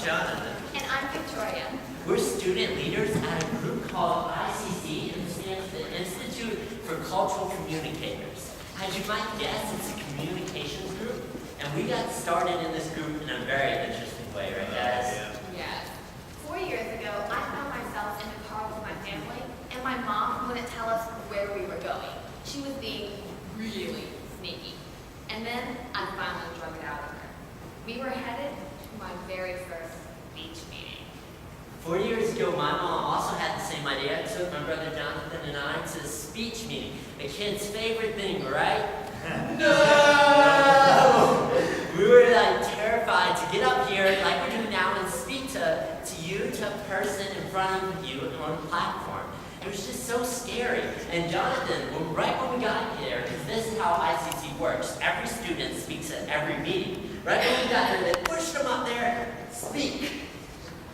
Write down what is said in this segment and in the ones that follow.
Jonathan. And I'm Victoria. We're student leaders at a group called ICC, and stands for the Institute for Cultural Communicators. As you might guess, it's a communications group, and we got started in this group in a very interesting way, right guys? Yes. 4 years ago, I found myself in a car with my family, and my mom wouldn't tell us where we were going. She was being really sneaky. And then I finally drug it out of her. We were headed to my very first beach meeting. 4 years ago, my mom also had the same idea. I took my brother Jonathan and I to a speech meeting. A kid's favorite thing, right? No! We were like terrified to get up here like we're doing now and speak to you, to a person in front of you on a platform. It was just so scary. And Jonathan, right when we got here, because this is how ICC works, every student speaks at every meeting. Right when we got here, they pushed them up there, speak.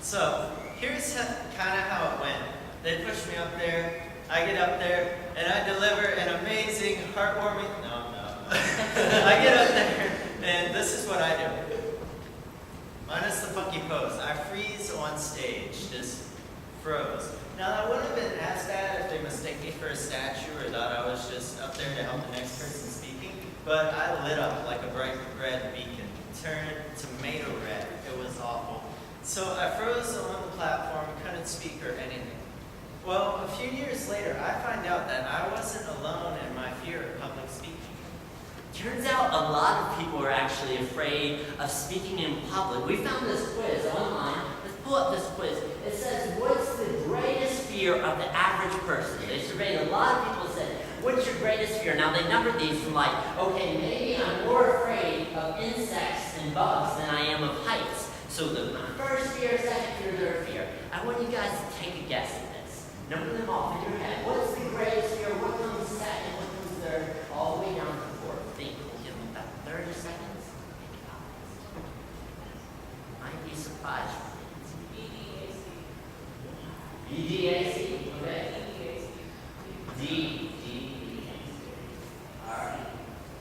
So, here's kind of how it went. They pushed me up there, I get up there, and I deliver an amazing, heartwarming, no. I get up there, and this is what I do. Minus the funky pose. I freeze on stage, just froze. Now, that wouldn't have been as bad if they mistake me for a statue or thought I was just up there to help the next person speaking, but I lit up like a bright red beacon, turned tomato red. It was awful. So I froze on the platform, couldn't speak or anything. Well, a few years later, I find out that I wasn't alone in my fear of public speaking. Turns out a lot of people are actually afraid of speaking in public. We found this quiz online. Let's pull up this quiz. It says, what's the greatest fear of the average person? They surveyed a lot of people and said, what's your greatest fear? Now they numbered these from like, okay, maybe I'm more afraid of insects and bugs than I am of heights. So my first fear, second fear, third fear. I want you guys to take a guess at this. Number them off in your head. What's the greatest fear? What comes second? What comes third? All the way down to fourth. Think. We'll give them about 30 seconds. Think about this. Might be surprised. BDAC. Okay. D. Alright.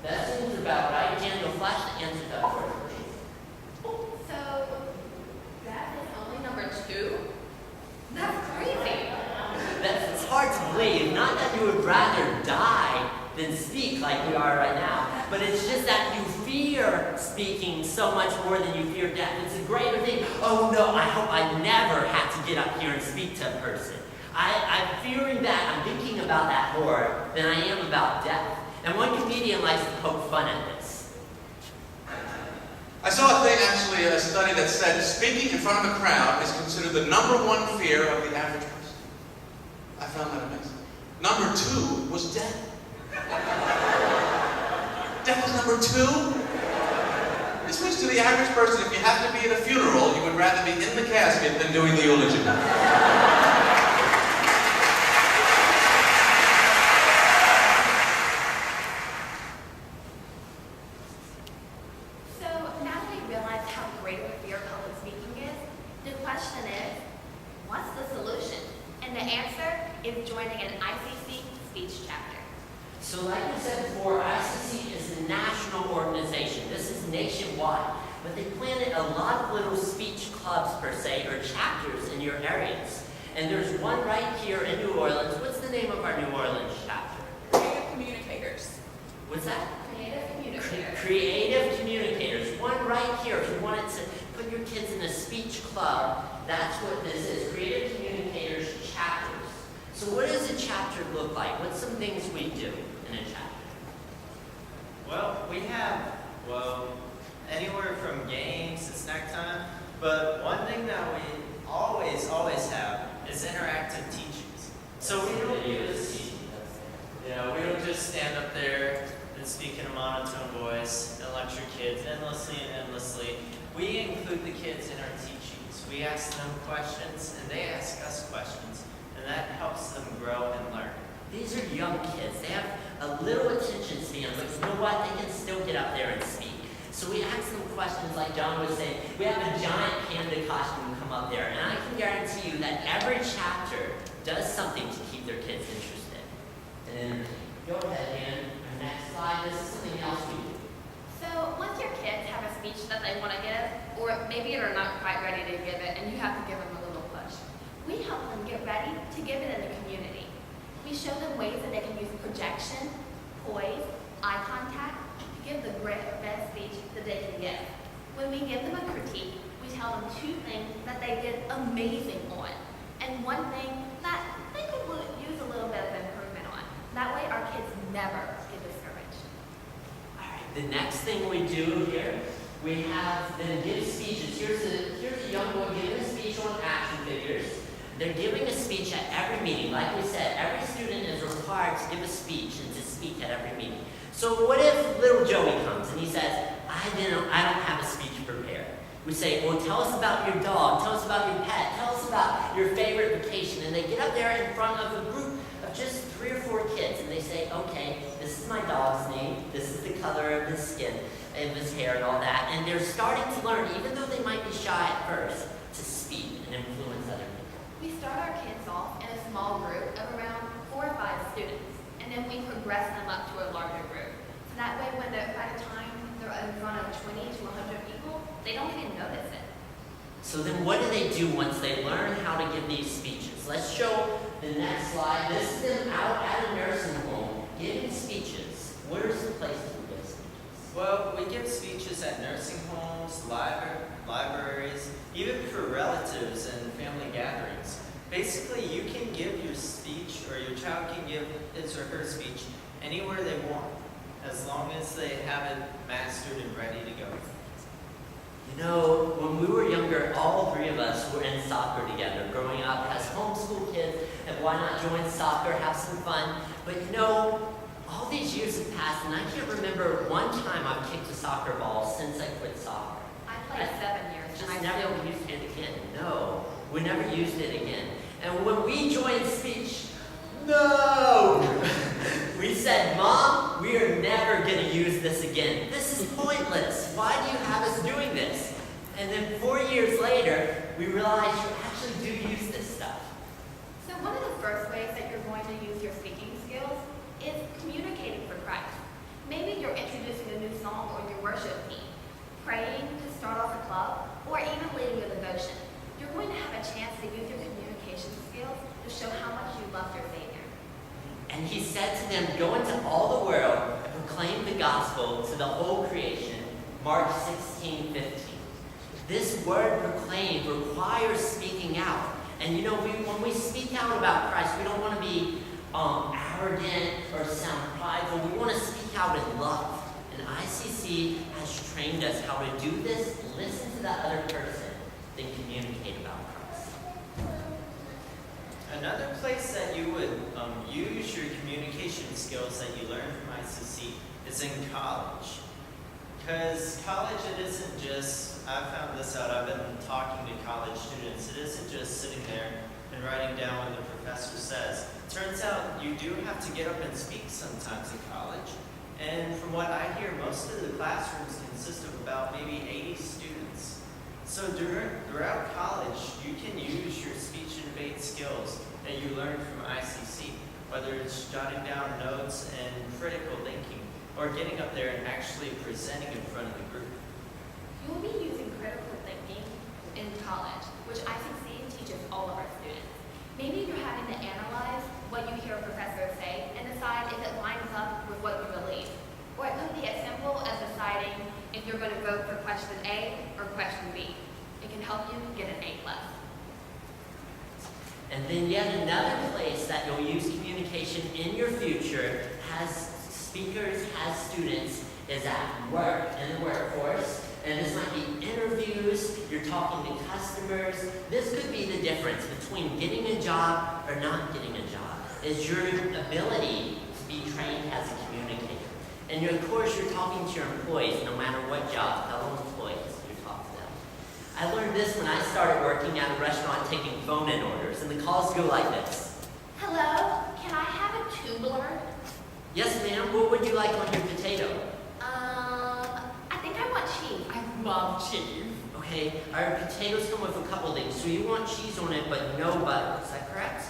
That seems about right. Daniel, flash the answer up for us, please. So, that is only number 2? That's crazy. It's hard to believe. Not that you would rather die than speak like we are right now, but it's just that you fear speaking so much more than you fear death. It's a greater thing. Oh no, I hope I never have to get up here and speak to a person. I'm fearing that. I'm thinking about that more than I am about death. And one comedian likes to poke fun at this. I saw a thing, actually, a study that said speaking in front of a crowd is considered the #1 fear of the average person. I found that amazing. Number 2 was death. Death was number 2? This means to the average person, if you have to be at a funeral, you would rather be in the casket than doing the eulogy. So, now that we realize how great of a fear public speaking is, the question is, what's the solution? And the answer is joining an ICC speech chapter. So like we said before, ICC is a national organization. This is nationwide. But they planted a lot of little speech clubs, per se, or chapters in your areas. And there's one right here in New Orleans. What's the name of our New Orleans chapter? Creative Communicators. What's that? Creative communicators. Creative Communicators. One right here. If you wanted to put your kids in a speech club, that's what this is. Creative Communicators chapters. So what does a chapter look like? What's some things we do in a chapter? Well, we have, anywhere from games to snack time, but one thing that we always have is interactive teachings. So we don't just stand up there and speak in a monotone voice and lecture kids endlessly and endlessly. We include the kids in our teachings. We ask them questions and they ask us questions, and that helps them grow and learn. These are young kids. They have a little attention span, but you know what? They can still get up there and speak. So we ask them questions like John was saying. We have a giant panda costume come up there, and I can guarantee you that every chapter does something to keep their kids interested. And go ahead, Dan. Our next slide. This is something else we do. So, So once your kids have a speech that they want to give, or maybe they're not quite ready to give it and you have to give them a little push, we help them get ready to give it in the community. We show them ways that they can use projection, poise, eye contact to give the best speech that they can give. When we give them a critique, we tell them 2 things that they did amazing on, and 1 thing that they could use a little bit of improvement on. That way our kids never get discouraged. All right, the next thing we do here, we have them give speeches. Here's a young boy giving a speech on action figures. They're giving a speech at every meeting. Like we said, every student is required to give a speech and to speak at every meeting. So what if little Joey comes and he says, I don't have a speech prepared. We say, well, tell us about your dog, tell us about your pet, tell us about your favorite vacation. And they get up there in front of a group of just 3 or 4 kids and they say, okay, this is my dog's name, this is the color of his skin and his hair and all that. And they're starting to learn, even though they might be shy at first, to speak and influence other people. We start our kids off in a small group of around 4 or 5 students, and then we progress them up to a larger group. So that way, by the time they're in front of 20 to 100 people, they don't even notice it. So then what do they do once they learn how to give these speeches? Let's show the next slide. This is them out at a nursing home giving speeches. Where's the place to give speeches? Well, we give speeches at nursing homes, libraries, even for relatives and family gatherings. Basically, you can give your speech, or your child can give his or her speech anywhere they want, as long as they have it mastered and ready to go. You know, when we were younger, all 3 of us were in soccer together, growing up as homeschool kids, and why not join soccer, have some fun? But you know, all these years have passed, and I can't remember one time I've kicked a soccer ball since I quit soccer. I played 7 years, Just and I never still used it again. No, we never used it again. And when we joined speech, no! We said, Mom, we are never going to use this again. This is pointless. Why do you have us doing this? And then 4 years later, we realized you actually do use this stuff. So one of the first ways that you're going to use your speaking skills is communicating for Christ. Maybe you're introducing a new song or your worship team, praying to start off a club, or even leading a devotion. You're going to have a chance to use your communication skills to show how much you love your Savior. And he said to them, go into all the world and proclaim the gospel to the whole creation. Mark 16:15. This word proclaim requires speaking out. And you know, when we speak out about Christ, we don't want to be arrogant or sound prideful. We want to speak out in love. And ICC has trained us how to do this, listen to the other person, then communicate about Christ. Another place that you would use your communication skills that you learn from ICC is in college. Because college, it isn't just, I found this out, I've been talking to college students, it isn't just sitting there and writing down what the professor says. Turns out you do have to get up and speak sometimes in college. And from what I hear, most of the classrooms consist of about maybe 80 students. So throughout college, you can use your speech and debate skills that you learned from ICC, whether it's jotting down notes and critical thinking, or getting up there and actually presenting in front of the group. You will be using critical thinking in college, which ICC teaches all of our students. Maybe you're having to analyze what you hear a professor say and decide if it lines up with what you believe. Or it could be as simple as deciding if you're going to vote for question A or question B. It can help you get an A+. And then yet another place that you'll use communication in your future has speakers, has students, is at work, in the workforce. And this might be interviews, you're talking to customers. This could be the difference between getting a job or not getting a job, is your ability to be trained as a communicator. And of course, you're talking to your employees, no matter what job, fellow employees, you talk to them. I learned this when I started working at a restaurant taking phone-in orders, and the calls go like this. Hello, can I have a tubular? Yes, ma'am, what would you like on your potato? I think I want cheese. I love cheese. Okay, our potatoes come with a couple things. So you want cheese on it, but no butter. Is that correct?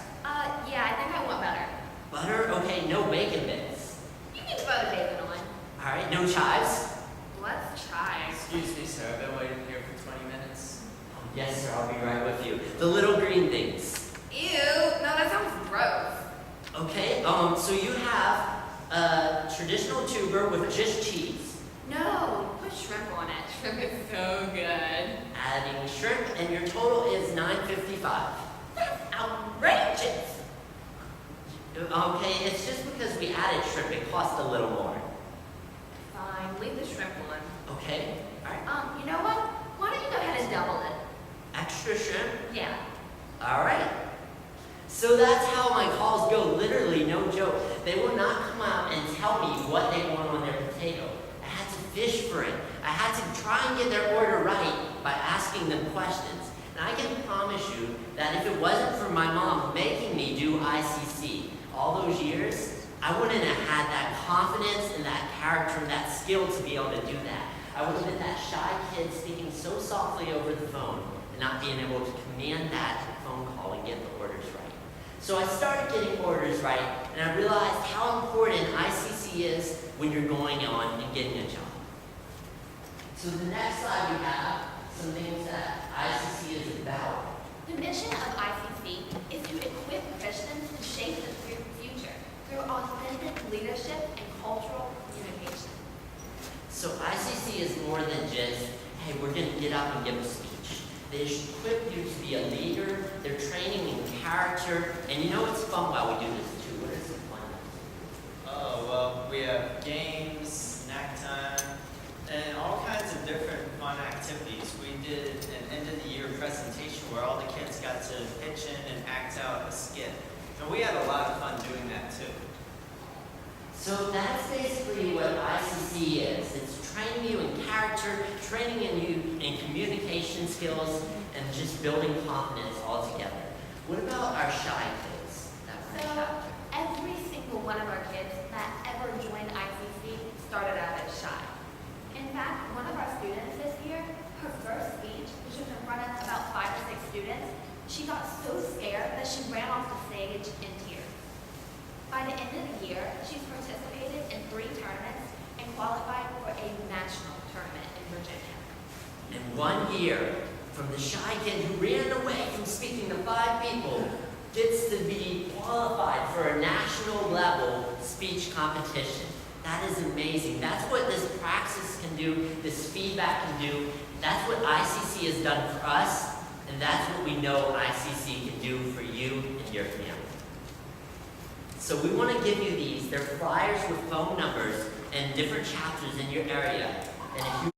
Yeah, I think I want butter. Butter? Okay, no bacon bits. You can put a bacon on. All right, no chives. What's sir. I've been waiting here for 20 minutes. Yes, sir, I'll be right with you. The little green things. Ew, no, that sounds gross. Okay, so you have a traditional tuber with just cheese. No, put shrimp on it. Shrimp is so good. Adding shrimp, and your total is $9.55. That's outrageous. Okay, it's just because we added shrimp, it cost a little more. Fine, leave the shrimp on. Okay, alright. You know what? Why don't you go ahead and double it? Extra shrimp? Yeah. Alright. So that's how my calls go, literally, no joke. They will not come out and tell me what they want on their potato. I had to fish for it. I had to try and get their order right by asking them questions. And I can promise you that if it wasn't for my mom making me do ICC all those years, I wouldn't have had that confidence and that character and that skill to be able to do that. I would have been that shy kid speaking so softly over the phone and not being able to command that phone call and get the orders right. So I started getting orders right, and I realized how important ICC is when you're going on and getting a job. So the next slide we have some things that ICC is about. The mission of ICC is to equip Christians to shape the future through authentic leadership and cultural communication. So ICC is more than just, hey, we're going to get up and give a speech. They equip you to be a leader. They're training in character. And you know it's fun while we do this too. What is it fun? Oh, well, we have games, snack time, and all kinds of different fun activities. We did an end of the year presentation where all the kids got to pitch in and act out a skit. And we had a lot of fun doing that too. So that's basically what ICC is. It's training you in character, training you in communication skills, and just building confidence all together. What about our shy kids that were in So chapter? every single one of our kids that ever joined ICC started out as shy. In fact, one of our students this year, her first speech, which was in front of about 5 or 6 students, she got so scared that she ran off the stage in tears. By the end of the year, she's participated in 3 tournaments and qualified for a national tournament in Virginia. In 1 year, from the shy kid who ran away from speaking to 5 people, gets to be qualified for a national level speech competition. That is amazing. That's what this praxis can do, this feedback can do. That's what ICC has done for us, and that's what we know ICC can do for you and your family. So we want to give you these. They're flyers with phone numbers and different chapters in your area. And if you